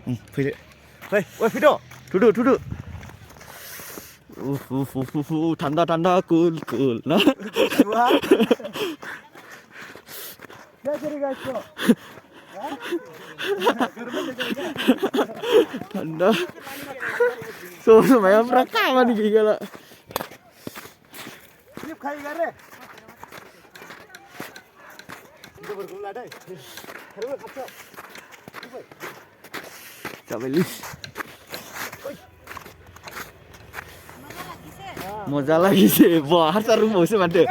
फैदो फै ओइ फैद' थुदो थान्दा कुल ना थान्दा समाया खामानि गैला Sabeli. Mozza lagi sih, wah harus rumah sih mantep.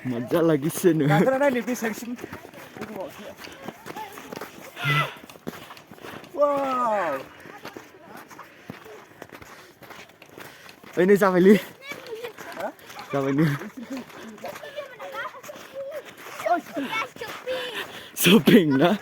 Mozza lagi sih nih. Wow. Ini Sabeli. Sabeli. Shopping na.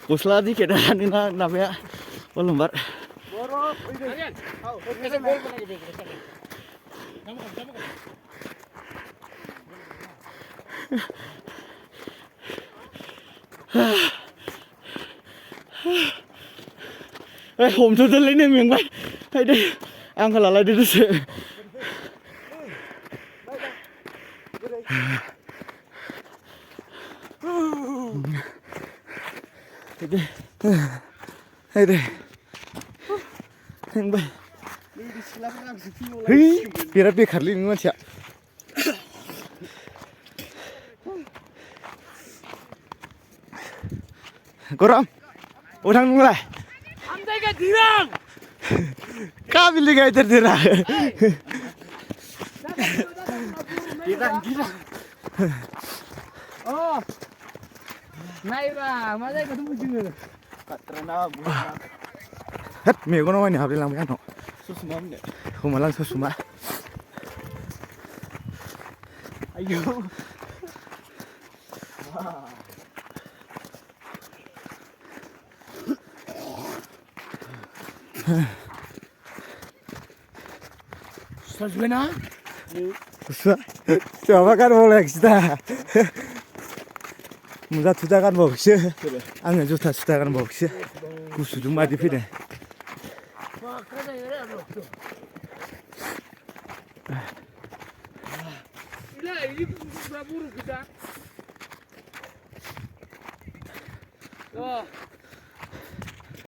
Pusla di keadaan ini namanya lembar. Hôm tôi lấy nên miếng vậy. Hay đây, ăn cái là lại đi được sự. Hay đây. Anh bay. Hei, biar dia kali ini macam. Koram, orang mulai. Amdai ke dirang. Kau pilih gaya terdirang. Dirang. Oh. Naira, mana ke temu juga. Patrana bukan. Hat, mego nama ni habis lang no. Susuma ni. Humalang susuma. Ayo. Susah na? Susah. Coba kan boleh kita. Muda tuh kan bagus. Angin juta tuh kan bagus. Kusudu mati pide. Ini berapa kita? Oh.